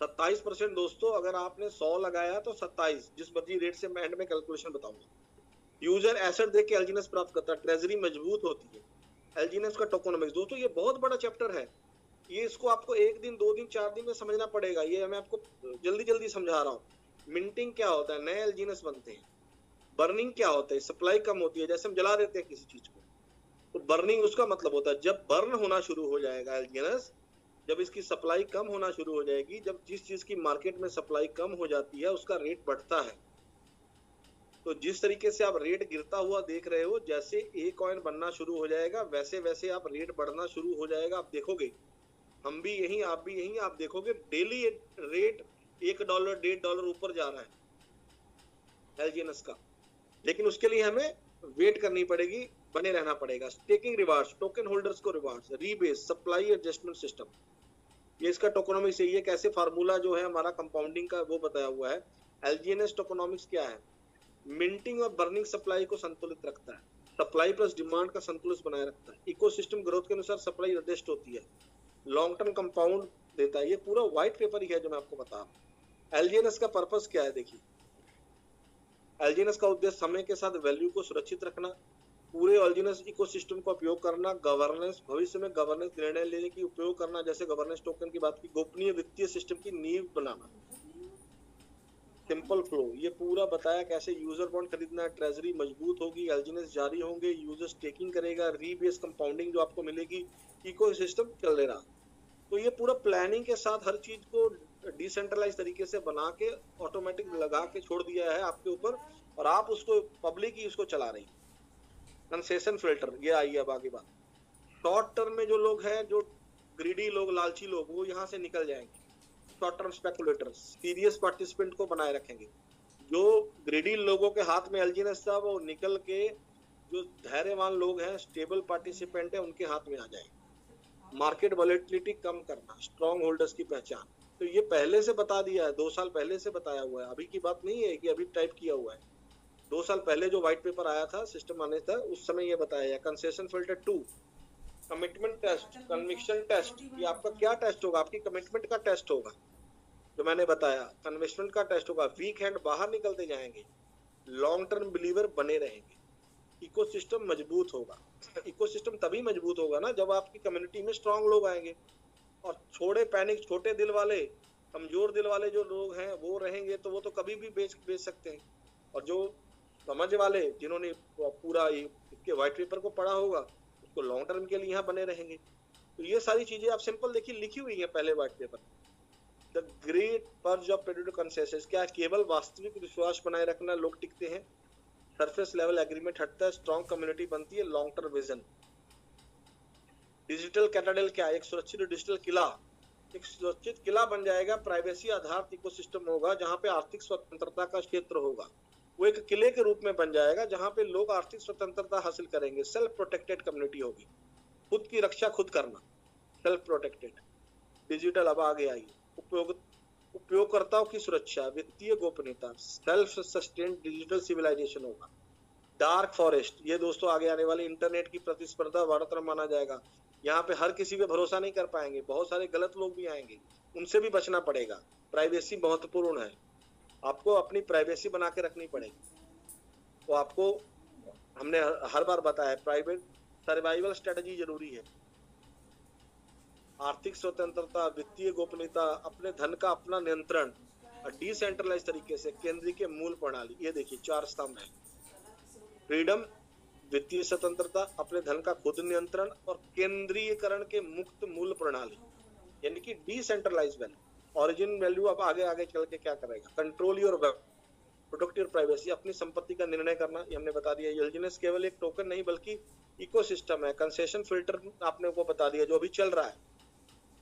27% दोस्तों, अगर आपने 100 लगाया तो 27, जिस मर्जी रेट से मैं एंड में कैलकुलेशन बताऊंगा। यूजर एसेट देख के एलजीएनएस प्राप्त करता है, ट्रेजरी मजबूत होती है, एलजीएनएस का टोकोनॉमिक्स। दोस्तों ये बहुत बड़ा चैप्टर है, ये इसको आपको 1 दिन 2 दिन 4 दिन में समझना पड़ेगा, ये मैं आपको जल्दी जल्दी समझा रहा हूँ। मिंटिंग क्या होता है, नए एलजीएनएस बनते हैं। बर्निंग क्या होता है, सप्लाई कम होती है, जैसे हम जला देते हैं किसी चीज को, तो बर्निंग उसका मतलब होता है जब बर्न होना शुरू हो जाएगा एलजीएनएस, जब इसकी सप्लाई कम होना शुरू हो जाएगी, जब जिस चीज की मार्केट में सप्लाई कम हो जाती है उसका रेट बढ़ता है। तो जिस तरीके से आप रेट गिरता हुआ देख रहे हो, जैसे ए कॉइन बनना शुरू हो जाएगा वैसे वैसे आप रेट बढ़ना शुरू हो जाएगा। आप देखोगे, हम भी यहीं आप भी यहीं, आप देखोगे डेली रेट $1 $1.5 ऊपर जा रहा है एलजीएनएस का, लेकिन उसके लिए हमें वेट करनी पड़ेगी, बने रहना पड़ेगा। स्टेकिंग रिवार्ड्स, टोकन होल्डर्स को rewards, rebase, supply adjustment system, ये इसका टोकोनॉमिक्स है। ये कैसे फार्मूला जो है हमारा कंपाउंडिंग का वो बताया हुआ है। एलजीएनएस टोकोनॉमिक्स क्या है, मिंटिंग और बर्निंग सप्लाई को संतुलित रखता है, सप्लाई प्लस डिमांड का संतुलन बनाए रखता है, इकोसिस्टम ग्रोथ के अनुसार सप्लाई एडजस्ट होती है, लॉन्ग टर्म कंपाउंड देता है। ये पूरा व्हाइट पेपर ही है जो मैं आपको बता रहा हूँ। एलजीएनएस का पर्पस क्या है, देखिए एलजीएनएस का उद्देश्य समय के साथ वैल्यू को सुरक्षित रखना, पूरे एलजीएनएस इकोसिस्टम का उपयोग करना, गवर्नेंस, भविष्य में गवर्नेंस निर्णय लेने की उपयोग करना, जैसे गवर्नेंस टोकन की बात की, गोपनीय वित्तीय सिस्टम की नींव बनाना, सिंपल फ्लो, ये पूरा बताया कैसे यूजर बॉन्ड खरीदना है, ट्रेजरी मजबूत होगी, एलजीएनएस जारी होंगे, यूजर स्टेकिंग करेगा, रीबेस कंपाउंडिंग जो आपको मिलेगी, इकोसिस्टम चल रहा। तो ये पूरा प्लानिंग के साथ हर चीज को डिसेंट्रलाइज तरीके से बना के ऑटोमेटिक लगा के छोड़ दिया है आपके ऊपर, और आप उसको पब्लिक ही उसको चला रही। कंसेशन फिल्टर, ये आई अब आगे बात। शॉर्ट टर्म में जो लोग हैं, जो ग्रीडी लोग, लालची लोग, वो यहाँ से निकल जाएंगे। Short term speculators serious participant को बनाए रखेंगे। जो ग्रीडी लोगों के हाथ में एलजीएनएस था वो निकल के जो धैर्यवान लोग हैं, स्टेबल पार्टिसिपेंट है, उनके हाथ में आ जाएंगे। मार्केट वॉलेटिलिटी कम करना, स्ट्रॉन्ग होल्डर्स की पहचान, तो ये पहले से बता दिया है, 2 साल पहले से बताया हुआ है, अभी की बात नहीं है कि अभी टाइप किया हुआ है। 2 साल पहले जो व्हाइट पेपर आया था सिस्टम आने था, उस समय ये बताया concession filter 2, commitment test, conviction test, ये आपका क्या टेस्ट होगा, आपकी कमिटमेंट का टेस्ट होगा जो मैंने बताया, कन्विक्शन का टेस्ट होगा, वीक हैंड बाहर निकलते जाएंगे, लॉन्ग टर्म बिलीवर बने रहेंगे, इकोसिस्टम मजबूत होगा। इकोसिस्टम तभी मजबूत होगा ना जब आपकी कम्युनिटी में स्ट्रांग लोग आएंगे, और छोड़े पैनिक, छोटे दिल वाले, कमजोर दिल वाले जो लोग हैं वो रहेंगे तो वो तो कभी भी बेच सकते हैं, और जो समझ वाले जिन्होंने पूरा इसके व्हाइट पेपर को पढ़ा होगा उसको लॉन्ग टर्म के लिए यहाँ बने रहेंगे। तो ये सारी चीजें आप सिंपल देखिए लिखी हुई है पहले white paper. The great purge of periodic consensus, क्या केवल वास्तविक विश्वास बनाए रखना लोग टिकते हैं, सरफेस लेवल एग्रीमेंट हटता है, स्ट्रॉन्ग कम्युनिटी बनती है, लॉन्ग टर्म विजन। डिजिटल कैटाडेल क्या है, एक सुरक्षित डिजिटल किला, एक सुरक्षित किला बन जाएगा, प्राइवेसी आधारित इकोसिस्टम होगा जहां पे आर्थिक स्वतंत्रता का क्षेत्र होगा, वो एक किले के रूप में बन जाएगा जहां पे लोग आर्थिक स्वतंत्रता हासिल करेंगे, सेल्फ प्रोटेक्टेड कम्युनिटी होगी, खुद की रक्षा खुद करना, सेल्फ प्रोटेक्टेड। डिजिटल अब आगे आई, उपयोगकर्ताओं की सुरक्षा, वित्तीय गोपनीयता, सेल्फ सस्टेन्ड डिजिटल सिविलाइजेशन होगा। डार्क फॉरेस्ट, ये दोस्तों आगे आने वाले इंटरनेट की प्रतिस्पर्धा वार्ता माना जाएगा, यहाँ पे हर किसी पे भरोसा नहीं कर पाएंगे, बहुत सारे गलत लोग भी आएंगे, उनसे भी बचना पड़ेगा। प्राइवेसी महत्वपूर्ण है, आपको अपनी प्राइवेसी बना के रखनी पड़ेगी। तो आपको हमने हर बार बताया प्राइवेट सर्वाइवल स्ट्रेटजी जरूरी है, आर्थिक स्वतंत्रता, वित्तीय गोपनीयता, अपने धन का अपना नियंत्रण, और डिसेंट्रलाइज तरीके से केंद्रीय के मूल प्रणाली, ये देखिए 4 स्तंभ है, फ्रीडम, वित्तीय स्वतंत्रता, अपने धन का खुद नियंत्रण, और केंद्रीयकरण के मुक्त मूल प्रणाली, यानी कि डिसेंट्रलाइज वैल्यू। ओरिजिन वैल्यू अब आगे आगे चल के क्या करेगा, control your wealth, protect your privacy, अपनी संपत्ति का निर्णय करना, ये हमने बता दिया। एलजीएनएस केवल एक टोकन नहीं बल्कि इकोसिस्टम है। कंसेशन फिल्टर आपने को बता दिया जो अभी चल रहा है,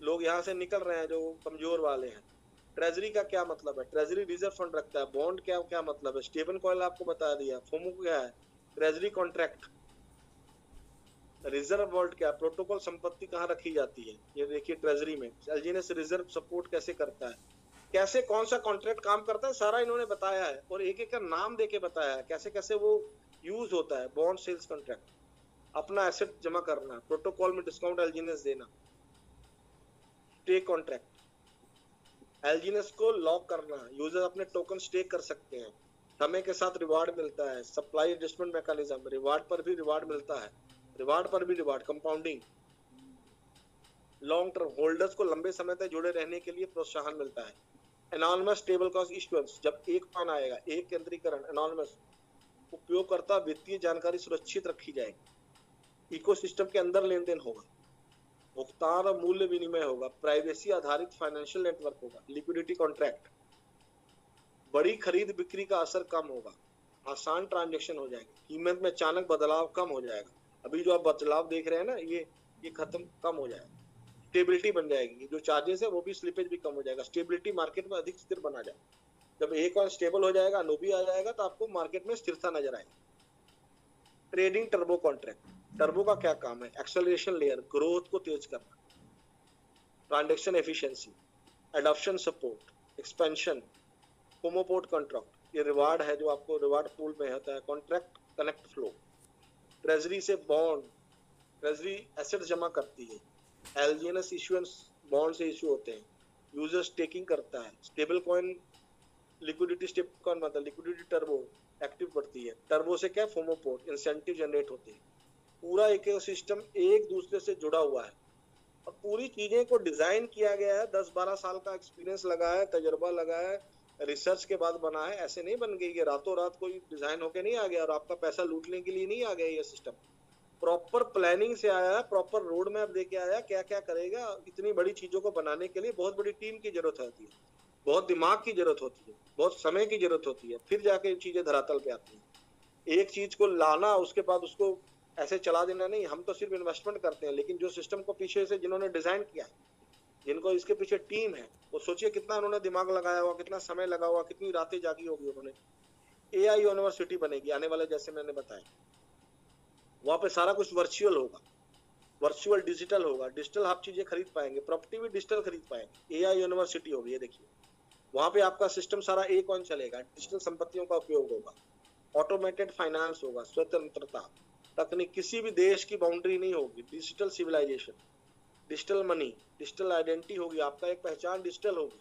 लोग यहाँ से निकल रहे हैं जो कमजोर वाले हैं। ट्रेजरी का क्या मतलब है, ट्रेजरी रिजर्व फंड रखता है। बॉन्ड क्या क्या मतलब है, स्टेबल कॉइन आपको बता दिया। फोमो क्या है, ट्रेजरी कॉन्ट्रैक्ट। रिजर्व वॉल्ट क्या, प्रोटोकॉल संपत्ति कहाँ रखी जाती है, ये देखिए ट्रेजरी में। एलजीएनएस रिजर्व सपोर्ट कैसे करता है, कैसे कौन सा कॉन्ट्रैक्ट काम करता है, सारा इन्होंने बताया है, और एक एक का नाम देके बताया है कैसे कैसे वो यूज होता है। बॉन्ड सेल्स कॉन्ट्रैक्ट, अपना एसेट जमा करना, प्रोटोकॉल में डिस्काउंट एलजीएनएस देना। स्टेक कॉन्ट्रैक्ट, एलजीएनएस को लॉक करना, यूजर अपने टोकन स्टेक कर सकते हैं, समय के साथ रिवार्ड मिलता है। सप्लाई एडजस्टमेंट मैकेनिज्म, रिवार्ड पर भी रिवार्ड मिलता है, रिवार्ड पर भी reward, compounding. Long term, holders को लंबे समय तक जुड़े रहने के लिए प्रोत्साहन मिलता है। एनॉनिमस टेबल कॉस्ट इश्यूएंस, जब एक कॉइन आएगा, एक केंद्रीकरण, एनॉनिमस, उपयोगकर्ता वित्तीय जानकारी सुरक्षित रखी जाएगी, इकोसिस्टम के अंदर लेन देन होगा, भुगतान और मूल्य विनिमय होगा, प्राइवेसी आधारित फाइनेंशियल नेटवर्क होगा, लिक्विडिटी कॉन्ट्रैक्ट, बड़ी खरीद बिक्री का असर कम होगा, आसान ट्रांजेक्शन हो जाएंगे, कीमत में अचानक बदलाव कम हो जाएगा। अभी जो आप बदलाव देख रहे हैं ना, ये खत्म कम हो जाएगा। स्टेबिलिटी बन जाएगी, जो चार्जेस है वो भी, स्लिपेज भी कम हो जाएगा। स्टेबिलिटी, मार्केट में अधिक स्थिर बना जाए। जब एक और स्टेबल हो जाएगा, नोबी आ जाएगा, तो आपको मार्केट में स्थिरता नजर आएगी। ट्रेडिंग टर्बो कॉन्ट्रैक्ट, टर्बो का क्या काम है, एक्सेलरेशन लेयर, ग्रोथ को तेज करना, transaction efficiency, adoption support, expansion, homeport contract, ये रिवार्ड है जो आपको रिवार्ड पूल में होता है। कॉन्ट्रैक्ट कनेक्ट फ्लो, ट्रेजरी से बॉन्ड, ट्रेजरी एसेट जमा करती है। एलजीएनएस इश्यूएंस बॉन्ड से इशू होते हैं, यूजर स्टेकिंग करता है। Stable coin, liquidity, stable coin मतलब लिक्विडिटी टर्बो एक्टिव बढ़ती है। टर्बो से क्या, फोमोपोर्ट, इंसेंटिव जनरेट होते हैं। पूरा इकोसिस्टम एक दूसरे से जुड़ा हुआ है, और पूरी चीजें को डिजाइन किया गया है। 10-12 साल का एक्सपीरियंस लगा है, तजर्बा लगा है, रिसर्च के बाद बना है। ऐसे नहीं बन गई, ये रातों रात कोई डिजाइन होके नहीं आ गया और आपका पैसा लूटने के लिए नहीं आ गया। ये सिस्टम प्रॉपर प्लानिंग से आया है, प्रॉपर रोड मैप देके आया, क्या क्या करेगा। इतनी बड़ी चीजों को बनाने के लिए बहुत बड़ी टीम की जरूरत होती है, बहुत दिमाग की जरूरत होती है, बहुत समय की जरूरत होती है, फिर जाके चीजें धरातल पे आती है। एक चीज को लाना, उसके बाद उसको ऐसे चला देना नहीं। हम तो सिर्फ इन्वेस्टमेंट करते हैं, लेकिन जो सिस्टम को पीछे से जिन्होंने डिजाइन किया है, जिनको इसके पीछे टीम है, वो सोचिए कितना उन्होंने दिमाग लगाया हुआ, कितना समय लगा हुआ, कितनी रातें जागी होगी उन्होंने। एआई यूनिवर्सिटी बनेगी आने वाले, जैसे मैंने बताया, वहां पे सारा कुछ वर्चुअल होगा, वर्चुअल डिजिटल होगा। डिजिटल आप चीजें खरीद पाएंगे, प्रॉपर्टी भी डिजिटल खरीद पाएंगे। एआई यूनिवर्सिटी होगी, ये देखिए, वहां पे आपका सिस्टम सारा एक ऑन चलेगा, डिजिटल संपत्तियों का उपयोग होगा। ऑटोमेटेड फाइनेंस होगा, स्वतंत्रता, तकनीक, किसी भी देश की बाउंड्री नहीं होगी, digital civilisation, digital money, digital identity होगी, आपका एक पहचान डिजिटल होगी,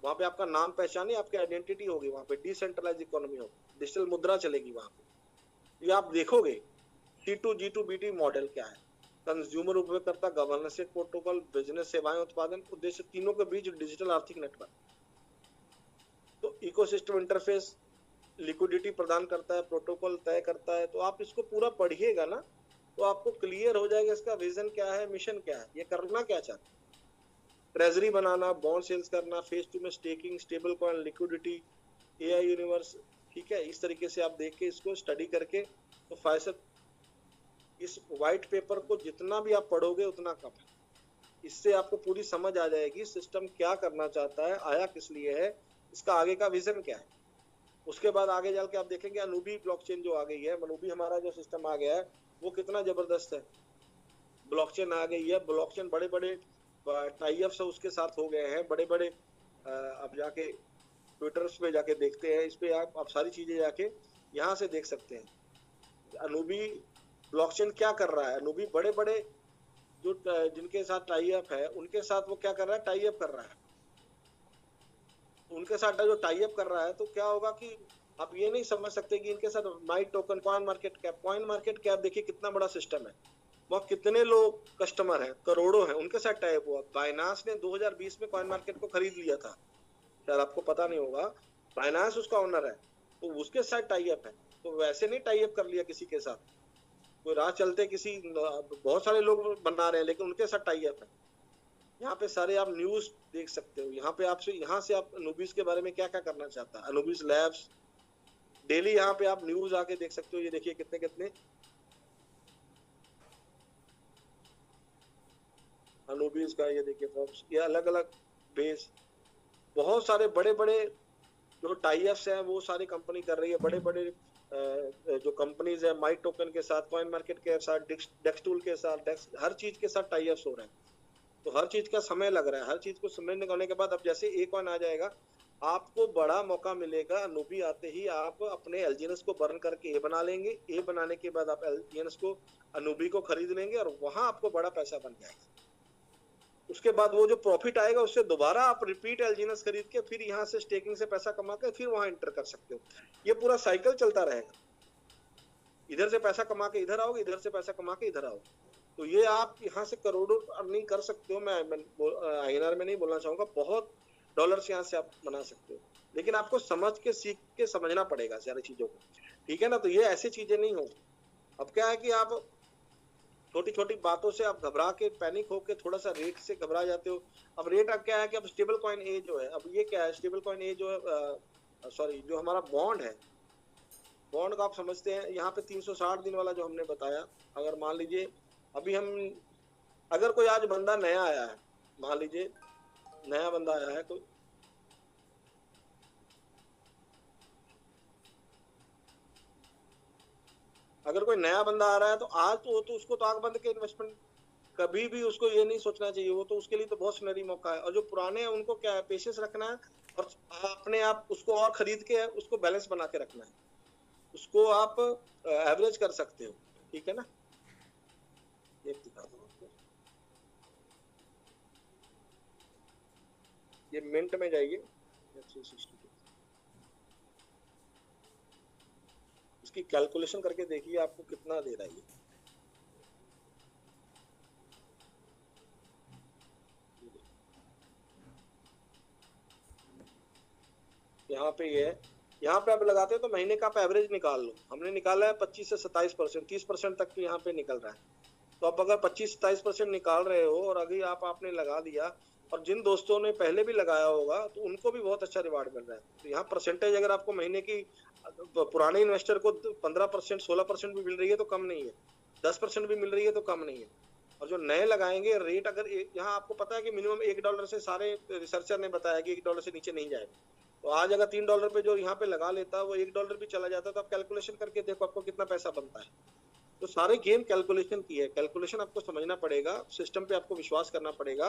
वहां पे आपका नाम पहचान नहीं, आपकी आइडेंटिटी होगी, वहां पे डिसेंट्रलाइज इकोनॉमी होगी, डिजिटल मुद्रा चलेगी वहां पे। ये आप देखोगे C2G2B2 मॉडल क्या है, कंज्यूमर, उपयोगकर्ता, गवर्नेंस प्रोटोकॉल, बिजनेस, सेवाएं, उत्पादन, उद्देश्य, तीनों के बीच डिजिटल आर्थिक नेटवर्क। तो इकोसिस्टम इंटरफेस लिक्विडिटी प्रदान करता है, प्रोटोकॉल तय करता है। तो आप इसको पूरा पढ़िएगा ना तो आपको क्लियर हो जाएगा इसका विजन क्या है, मिशन क्या है, ये करना क्या चाहते हैं। ट्रेजरी बनाना, बॉन्ड सेल्स करना, फेज 2 में staking, stable coin, liquidity, AI universe, ठीक है। इस तरीके से आप देख के इसको स्टडी करके तो फाइसर, इस व्हाइट पेपर को जितना भी आप पढ़ोगे उतना कम है। इससे आपको पूरी समझ आ जाएगी सिस्टम क्या करना चाहता है, आया किस लिए है, इसका आगे का विजन क्या है। उसके बाद आगे चल के आप देखेंगे अनूबी ब्लॉकचेन जो आ गई है, अनूबी हमारा जो सिस्टम आ गया है वो कितना जबरदस्त है। ब्लॉकचेन आ गई है, ब्लॉकचेन बड़े बड़े टाई अप्स उसके साथ हो गए हैं, बड़े बड़े आप जाके ट्विटर्स पे जाके देखते हैं, इस पे आप सारी चीजें जाके यहाँ से देख सकते हैं अनूबी ब्लॉकचेन क्या कर रहा है। अनूबी बड़े बड़े जो जिनके साथ टाई अप है उनके साथ वो क्या कर रहा है, टाई अप कर रहा है। उनके साथ जो टाई अप कर रहा है तो क्या होगा कि आप ये नहीं समझ सकते कि इनके साथ माई टोकन, कॉइन मार्केट कैप देखिए कितना बड़ा सिस्टम है, वहाँ कितने लोग कस्टमर हैं, करोड़ों हैं, उनके साथ टाई अप हुआ। बाइनांस ने 2020 में कॉइन मार्केट को खरीद लिया था, शायद आपको पता नहीं होगा, बाइनांस उसका ओनर है, तो उसके साथ टाई अप है। तो वैसे नहीं टाई अप कर लिया किसी के साथ, कोई राह चलते किसी, बहुत सारे लोग बना रहे हैं लेकिन उनके साथ टाई अप है। यहाँ पे सारे आप न्यूज देख सकते हो, यहाँ से आप अनुबिस के बारे में क्या क्या करना चाहता है, अनुबिस लैब्स डेली यहाँ पे आप न्यूज आके देख सकते हो। ये देखिए कितने कितने अनुबिस का, ये देखिए फॉर्म्स, ये अलग अलग बेस, बहुत सारे बड़े बड़े जो टाई अप्स हैं वो सारी कंपनी कर रही है। बड़े बड़े जो कंपनीज है माई टोकन के साथ, कॉइन मार्केट के साथ, डेक्स टूल के साथ, हर चीज के साथ टाई अप्स हो रहे हैं। तो हर चीज का समय लग रहा है, हर चीज को समझने होने के बाद अब जैसे एक कॉइन आ जाएगा आपको बड़ा मौका मिलेगा। अनुबी आते ही आप अपने एलजीएनएस को बर्न करके ए बना लेंगे, ए बनाने के बाद आप एलजीएनएस को अनुबी को खरीद लेंगे और वहां आपको बड़ा पैसा बन जाएगा। उसके बाद वो जो प्रॉफिट आएगा उससे दोबारा आप रिपीट एलजीएनएस खरीद के फिर यहाँ से स्टेकिंग से पैसा कमा के फिर वहां एंटर कर सकते हो। ये पूरा साइकिल चलता रहेगा, इधर से पैसा कमा के इधर आओगे, इधर से पैसा कमा के इधर आओगे। तो ये आप यहाँ से करोड़ों अर्निंग कर सकते हो। मैं INR में नहीं बोलना चाहूंगा, बहुत डॉलर्स यहाँ से आप बना सकते हो, लेकिन आपको समझ के सीख के समझना पड़ेगा सारी चीजों को, ठीक है ना। तो ये ऐसी चीजें नहीं हो। अब क्या है कि आप छोटी छोटी बातों से आप घबरा के पैनिक होके थोड़ा सा रेट से घबरा जाते हो। अब रेट अब क्या है कि अब स्टेबल कॉइन ए जो है, अब ये क्या है, स्टेबल कॉइन ए जो है, सॉरी, जो हमारा बॉन्ड है, बॉन्ड का आप समझते हैं यहाँ पे 360 दिन वाला जो हमने बताया। अगर मान लीजिए अभी हम, अगर कोई आज बंदा नया आया है, मान लीजिए नया बंदा आया है, तो अगर कोई नया बंदा आ रहा है तो आज तो उसको तो आंख बंद के इन्वेस्टमेंट कभी भी उसको ये नहीं सोचना चाहिए, वो तो उसके लिए तो बहुत सुनहरी मौका है। और जो पुराने हैं उनको क्या है, पेशेंस रखना है और अपने आप उसको और खरीद के उसको बैलेंस बना के रखना है, उसको आप एवरेज कर सकते हो, ठीक है ना। एक दिखा दो, ये मिंट में जाइए, इसकी कैलकुलेशन करके देखिए आपको कितना दे रहा है ये। यहाँ पे ये है, यहाँ पे आप लगाते हो तो महीने का आप एवरेज निकाल लो। हमने निकाला है 25 से 27%, 30% तक तो यहाँ पे निकल रहा है। तो आप अगर 25-27% निकाल रहे हो और अभी आपने लगा दिया, और जिन दोस्तों ने पहले भी लगाया होगा तो उनको भी बहुत अच्छा रिवार्ड मिल रहा है। तो यहाँ परसेंटेज अगर आपको महीने की पुराने इन्वेस्टर को 15%, 16% भी मिल रही है तो कम नहीं है, 10% भी मिल रही है तो कम नहीं है। और जो नए लगाएंगे रेट, अगर यहाँ आपको पता है कि मिनिमम $1 से, सारे रिसर्चर ने बताया कि $1 से नीचे नहीं जाएगा। तो आज अगर $3 पे जो यहाँ पे लगा लेता है वो $1 भी चला जाता है, तो आप कैलकुलेशन करके देखो आपको कितना पैसा बनता है। तो सारे गेम कैलकुलेशन की है, कैलकुलेशन आपको समझना पड़ेगा, सिस्टम पे आपको विश्वास करना पड़ेगा।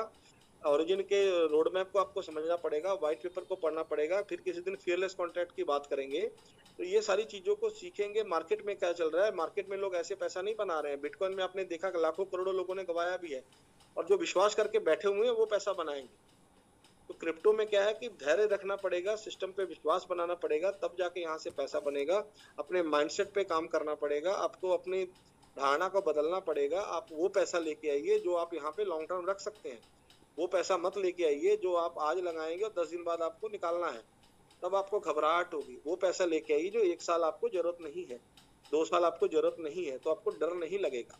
ओरिजिन के रोड मैप को आपको समझना पड़ेगा, व्हाइट पेपर को पढ़ना पड़ेगा, फिर किसी दिन फियरलेस कॉन्ट्रैक्ट की बात करेंगे। तो ये सारी चीज़ों को सीखेंगे, मार्केट में क्या चल रहा है, मार्केट में लोग ऐसे पैसा नहीं बना रहे हैं। बिटकॉइन में आपने देखा कि लाखों करोड़ों लोगों ने गँवाया भी है, और जो विश्वास करके बैठे हुए हैं वो पैसा बनाएँगे। तो क्रिप्टो में क्या है कि धैर्य रखना पड़ेगा, सिस्टम पे विश्वास बनाना पड़ेगा, तब जाके यहाँ से पैसा बनेगा। अपने माइंडसेट पे काम करना पड़ेगा, आपको अपनी धारणा को बदलना पड़ेगा। आप वो पैसा लेके आइए जो आप यहाँ पे लॉन्ग टर्म रख सकते हैं। वो पैसा मत लेके आइए जो आप आज लगाएँगे और 10 दिन बाद आपको निकालना है, तब आपको घबराहट होगी। वो पैसा लेके आइए जो 1 साल आपको ज़रूरत नहीं है, 2 साल आपको ज़रूरत नहीं है, तो आपको डर नहीं लगेगा।